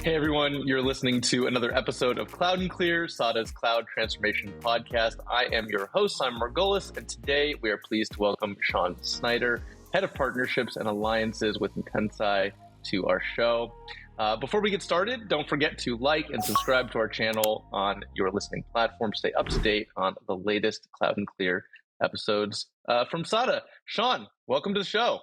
Hey everyone, you're listening to another episode of Cloud and Clear, SADA's Cloud Transformation Podcast. I am your host, I'm Margolis, and today we are pleased to welcome Sean Snyder, Head of Partnerships and Alliances with Intenseye, to our show. Before we get started, don't forget to like and subscribe to our channel on your listening platform. Stay up to date on the latest Cloud and Clear episodes from SADA. Sean, welcome to the show.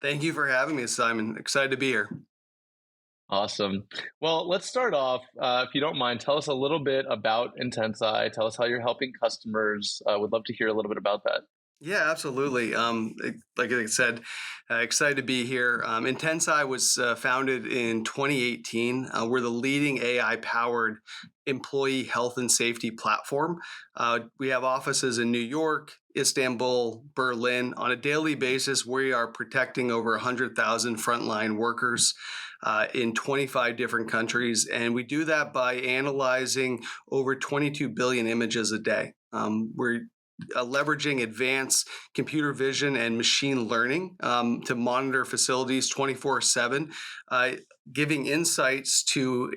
Thank you for having me, Simon. Excited to be here. Awesome. Well, let's start off. If you don't mind, tell us a little bit about Intenseye. Tell us how you're helping customers. Would love to hear a little bit about that. Yeah, absolutely. Like I said, excited to be here. Intenseye was founded in 2018. We're the leading AI-powered employee health and safety platform. We have offices in New York, Istanbul, Berlin. On a daily basis, we are protecting over 100,000 frontline workers in 25 different countries. And we do that by analyzing over 22 billion images a day. We're leveraging advanced computer vision and machine learning to monitor facilities 24/7, giving insights to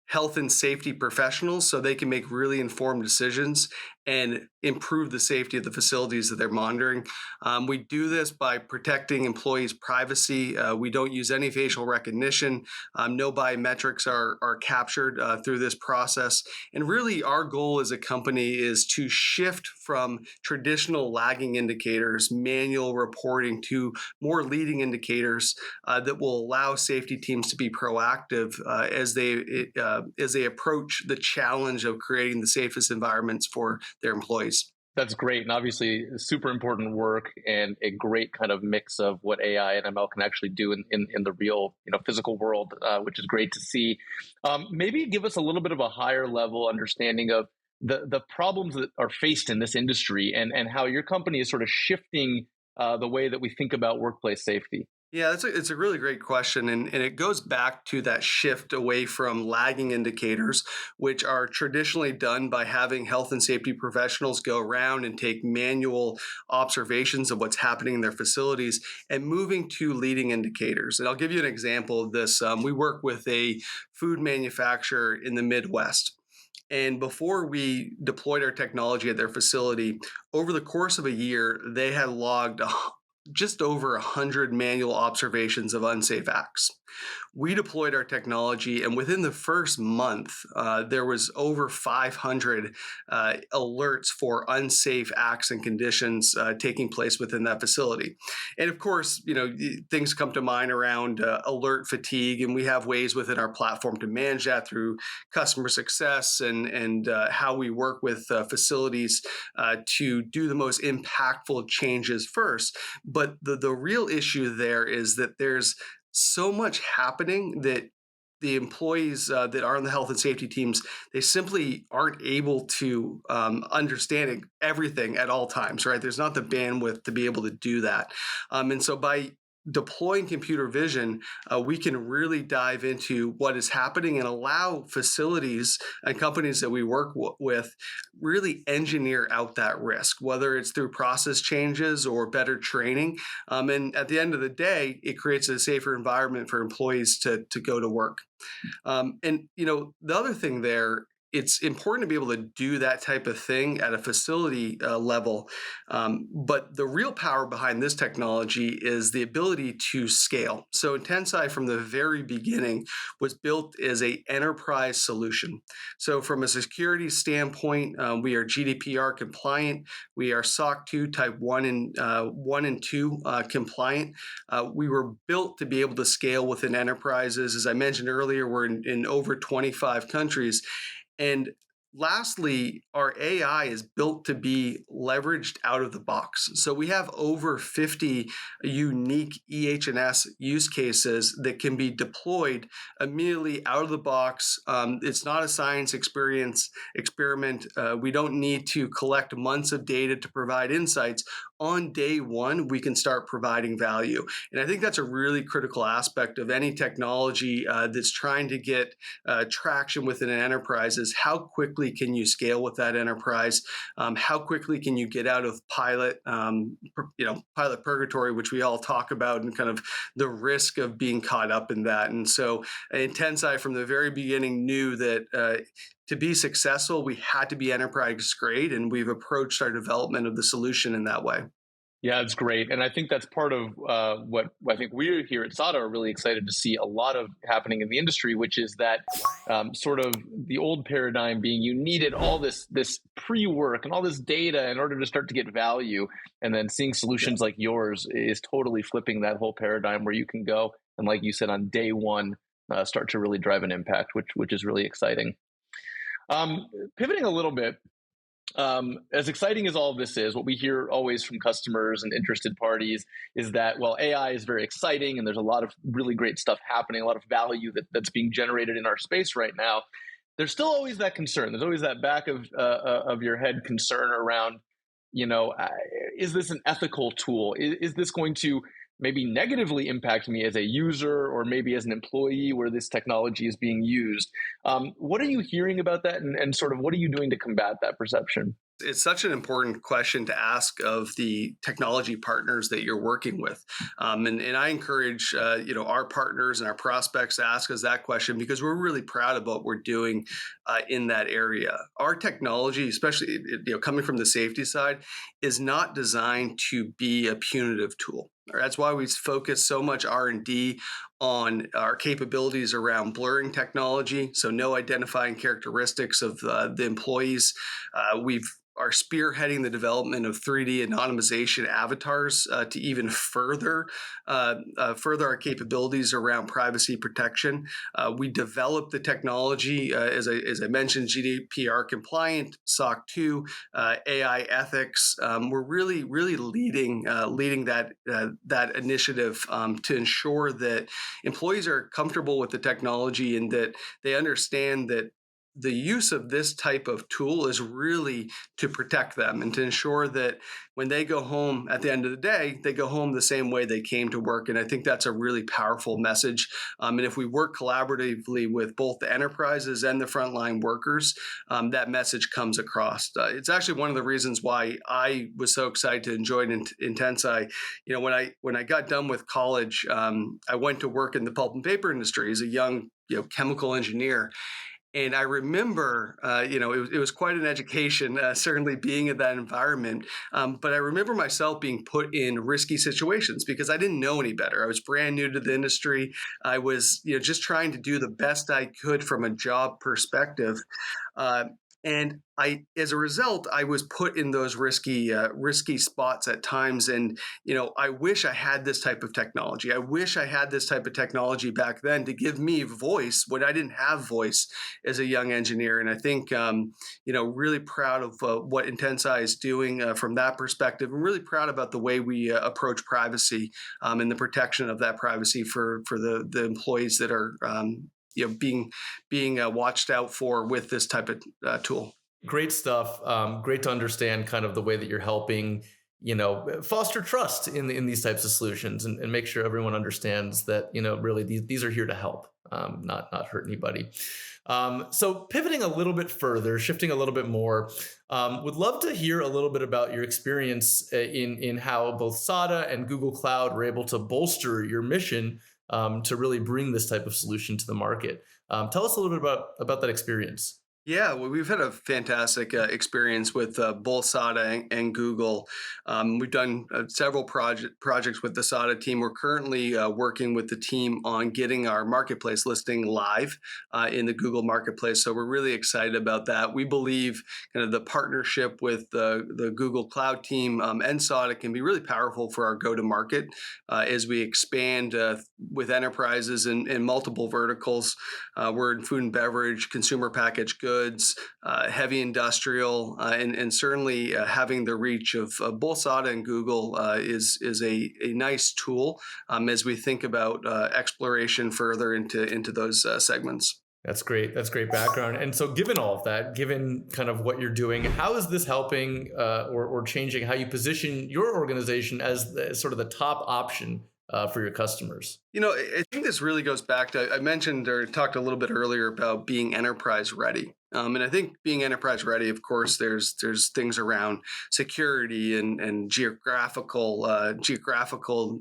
health and safety professionals so they can make really informed decisions and improve the safety of the facilities that they're monitoring. We do this by protecting employees' privacy. We don't use any facial recognition. No biometrics are captured through this process. And really, our goal as a company is to shift from traditional lagging indicators, manual reporting, to more leading indicators that will allow safety teams to be proactive as they approach the challenge of creating the safest environments for their employees. That's great. And obviously super important work and a great kind of mix of what AI and ML can actually do in the real, physical world, which is great to see. Maybe give us a little bit of a higher level understanding of the problems that are faced in this industry and how your company is sort of shifting the way that we think about workplace safety. Yeah, it's a really great question. And it goes back to that shift away from lagging indicators, which are traditionally done by having health and safety professionals go around and take manual observations of what's happening in their facilities, and moving to leading indicators. And I'll give you an example of this. We work with a food manufacturer in the Midwest. And before we deployed our technology at their facility, over the course of a year, they had logged just over 100 manual observations of unsafe acts. We deployed our technology, and within the first month, there was over 500 alerts for unsafe acts and conditions taking place within that facility. And of course, things come to mind around alert fatigue, and we have ways within our platform to manage that through customer success and how we work with facilities to do the most impactful changes first. But the real issue there is that there's so much happening that the employees that are on the health and safety teams, they simply aren't able to understand everything at all times, right? There's not the bandwidth to be able to do that. And so by deploying computer vision, we can really dive into what is happening and allow facilities and companies that we work with really engineer out that risk, whether it's through process changes or better training. And at the end of the day, it creates a safer environment for employees to go to work. The other thing there, it's important to be able to do that type of thing at a facility level. But the real power behind this technology is the ability to scale. So Intenseye from the very beginning was built as an enterprise solution. So from a security standpoint, we are GDPR compliant. We are SOC 2 type 1 and 2 compliant. We were built to be able to scale within enterprises. As I mentioned earlier, we're in over 25 countries. And lastly, our AI is built to be leveraged out of the box. So we have over 50 unique EH&S use cases that can be deployed immediately out of the box. It's not a science experiment. We don't need to collect months of data to provide insights. on day one, we can start providing value. And I think that's a really critical aspect of any technology that's trying to get traction within an enterprise is how quickly can you scale with that enterprise? How quickly can you get out of pilot, pilot purgatory, which we all talk about, and kind of the risk of being caught up in that. And so Intenseye from the very beginning knew that to be successful, we had to be enterprise grade, and we've approached our development of the solution in that way. Yeah, it's great. And I think that's part of what I think we here at SADA are really excited to see a lot of happening in the industry, which is that sort of the old paradigm being you needed all this pre-work and all this data in order to start to get value. And then seeing solutions like yours is totally flipping that whole paradigm where you can go and, like you said, on day one, start to really drive an impact, which is really exciting. Pivoting a little bit, as exciting as all of this is, what we hear always from customers and interested parties is that, well, AI is very exciting and there's a lot of really great stuff happening, a lot of value that's being generated in our space right now. There's still always that concern. There's always that back of your head concern around, is this an ethical tool? Is this going to maybe negatively impact me as a user or maybe as an employee where this technology is being used? What are you hearing about that, and sort of what are you doing to combat that perception? It's such an important question to ask of the technology partners that you're working with. And I encourage our partners and our prospects to ask us that question because we're really proud of what we're doing in that area. Our technology, especially coming from the safety side, is not designed to be a punitive tool. That's why we focus so much R&D on our capabilities around blurring technology, so no identifying characteristics of the employees. We've are spearheading the development of 3D anonymization avatars to even further our capabilities around privacy protection. We developed the technology, as I mentioned, GDPR compliant, SOC 2, AI ethics. We're really leading that initiative to ensure that employees are comfortable with the technology and that they understand that the use of this type of tool is really to protect them and to ensure that when they go home at the end of the day, they go home the same way they came to work. And I think that's a really powerful message. And if we work collaboratively with both the enterprises and the frontline workers, that message comes across. It's actually one of the reasons why I was so excited to join Intenseye. When I got done with college, I went to work in the pulp and paper industry as a young chemical engineer. And I remember, it was quite an education, certainly being in that environment. But I remember myself being put in risky situations because I didn't know any better. I was brand new to the industry. I was, just trying to do the best I could from a job perspective. And as a result, I was put in those risky spots at times. And, I wish I had this type of technology. I wish I had this type of technology back then to give me voice when I didn't have voice as a young engineer. And I think, really proud of what Intenseye is doing from that perspective. I'm really proud about the way we approach privacy and the protection of that privacy for the employees that are being watched out for with this type of tool. Great stuff. Great to understand kind of the way that you're helping, foster trust in these types of solutions and make sure everyone understands that, really these are here to help, not hurt anybody. So pivoting a little bit further, shifting a little bit more, would love to hear a little bit about your experience in how both SADA and Google Cloud were able to bolster your mission to really bring this type of solution to the market. Tell us a little bit about that experience. Yeah, well, we've had a fantastic experience with both SADA and Google. We've done several projects with the SADA team. We're currently working with the team on getting our marketplace listing live in the Google Marketplace. So we're really excited about that. We believe kind of the partnership with the Google Cloud team and SADA can be really powerful for our go-to-market as we expand with enterprises in multiple verticals. We're in food and beverage, consumer packaged goods, heavy industrial, and certainly having the reach of both SADA and Google is a nice tool as we think about exploration further into those segments. That's great. That's great background. And so, given all of that, given kind of what you're doing, how is this helping or changing how you position your organization as sort of the top option for your customers? I think this really goes back to, I mentioned or talked a little bit earlier about being enterprise ready. And I think being enterprise ready, of course, there's things around security and geographical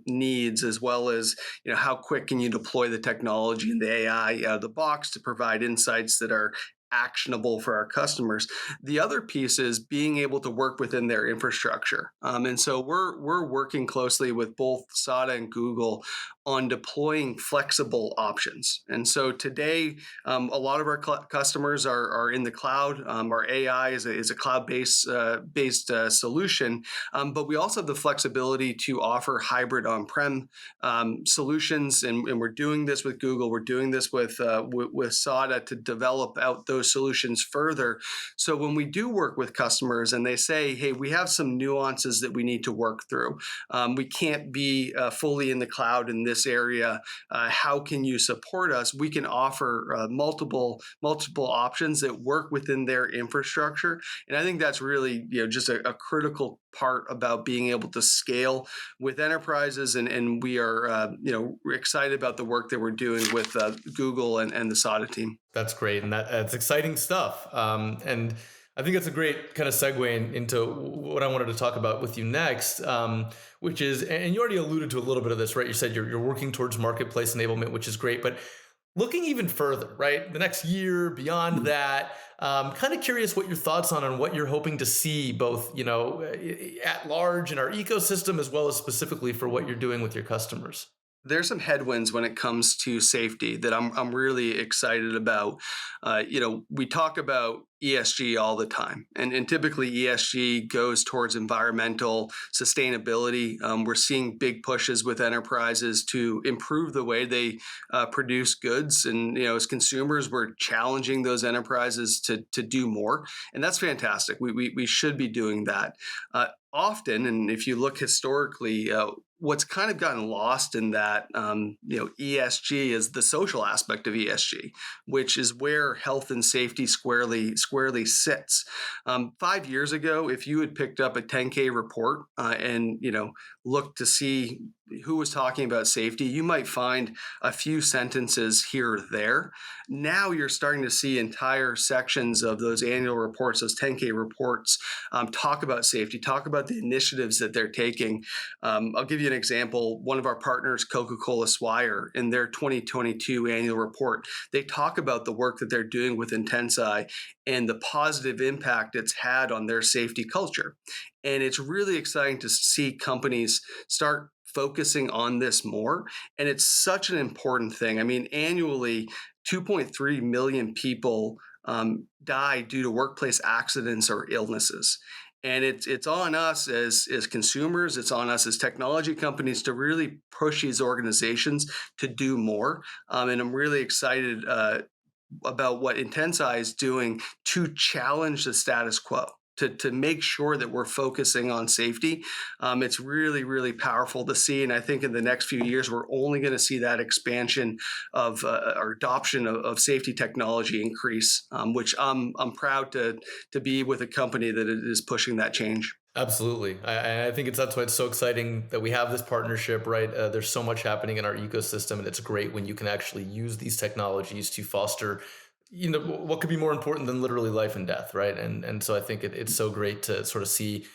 needs, as well as how quick can you deploy the technology and the AI out of the box to provide insights that are actionable for our customers. The other piece is being able to work within their infrastructure, and so we're working closely with both SADA and Google on deploying flexible options. And so today, a lot of our customers are in the cloud. Our AI is a cloud-based solution, but we also have the flexibility to offer hybrid on-prem solutions, and we're doing this with Google. We're doing this with SADA to develop out those solutions further. So when we do work with customers and they say, "Hey, we have some nuances that we need to work through. We can't be fully in the cloud in this area. How can you support us?" We can offer multiple options that work within their infrastructure, and I think that's really just a critical part about being able to scale with enterprises. And we are we're excited about the work that we're doing with Google and the SADA team. That's great, and that's exciting stuff. And I think that's a great kind of segue into what I wanted to talk about with you next, which is, and you already alluded to a little bit of this, right? You said you're working towards marketplace enablement, which is great, but looking even further, right? The next year, beyond that, kind of curious what your thoughts on what you're hoping to see, both at large in our ecosystem, as well as specifically for what you're doing with your customers. There's some headwinds when it comes to safety that I'm really excited about. We talk about ESG all the time, and typically ESG goes towards environmental sustainability. We're seeing big pushes with enterprises to improve the way they produce goods, and as consumers, we're challenging those enterprises to do more, and that's fantastic. We should be doing that. Often, and if you look historically, what's kind of gotten lost in that, ESG is the social aspect of ESG, which is where health and safety squarely sits. 5 years ago, if you had picked up a 10K report and looked to see who was talking about safety, you might find a few sentences here or there. Now you're starting to see entire sections of those annual reports, those 10K reports, talk about safety, talk about the initiatives that they're taking. I'll give you an example. One of our partners, Coca-Cola Swire, in their 2022 annual report, they talk about the work that they're doing with Intenseye and the positive impact it's had on their safety culture. And it's really exciting to see companies start focusing on this more. And it's such an important thing. I mean, annually, 2.3 million people die due to workplace accidents or illnesses. And it's on us as consumers, it's on us as technology companies to really push these organizations to do more. And I'm really excited about what Intenseye is doing to challenge the status quo. To make sure that we're focusing on safety. It's really, really powerful to see. And I think in the next few years, we're only going to see that expansion of or adoption of safety technology increase, which I'm proud to be with a company that is pushing that change. Absolutely. I think that's why it's so exciting that we have this partnership, right? There's so much happening in our ecosystem, and it's great when you can actually use these technologies to foster what could be more important than literally life and death, right? And so I think it's so great to sort of see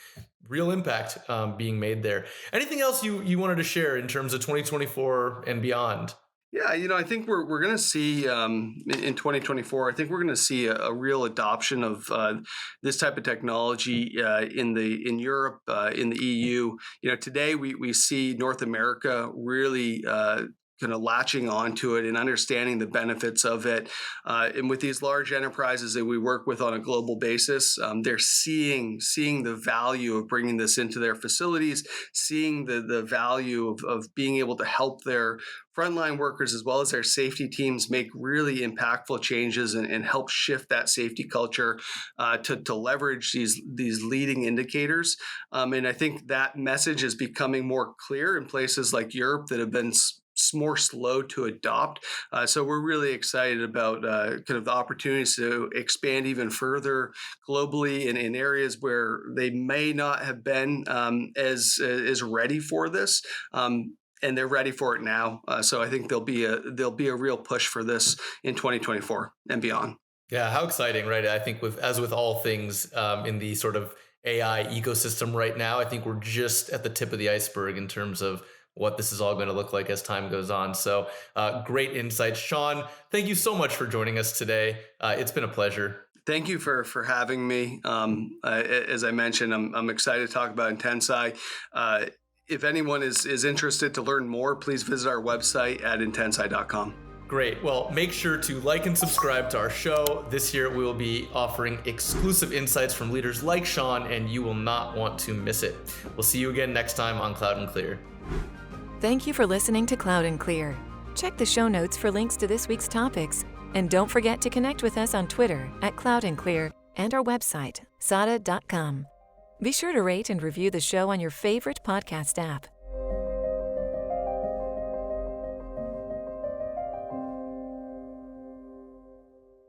real impact being made there. Anything else you wanted to share in terms of 2024 and beyond? Yeah, I think we're going to see in 2024. I think we're going to see a real adoption of this type of technology in Europe, in the EU. Today we see North America really kind of latching onto it and understanding the benefits of it. And with these large enterprises that we work with on a global basis, they're seeing the value of bringing this into their facilities, seeing the value of being able to help their frontline workers as well as their safety teams make really impactful changes and help shift that safety culture to leverage these leading indicators. And I think that message is becoming more clear in places like Europe that have been more slow to adopt. So we're really excited about kind of the opportunities to expand even further globally in areas where they may not have been as ready for this. And they're ready for it now. So I think there'll be a real push for this in 2024 and beyond. Yeah, how exciting, right? I think with all things in the sort of AI ecosystem right now, I think we're just at the tip of the iceberg in terms of what this is all going to look like as time goes on. So great insights. Sean, thank you so much for joining us today. It's been a pleasure. Thank you for having me. As I mentioned, I'm excited to talk about Intenseye. If anyone is interested to learn more, please visit our website at intenseye.com. Great. Well, make sure to like and subscribe to our show. This year, we will be offering exclusive insights from leaders like Sean, and you will not want to miss it. We'll see you again next time on Cloud and Clear. Thank you for listening to Cloud and Clear. Check the show notes for links to this week's topics. And don't forget to connect with us on Twitter at Cloud and Clear and our website, sada.com. Be sure to rate and review the show on your favorite podcast app.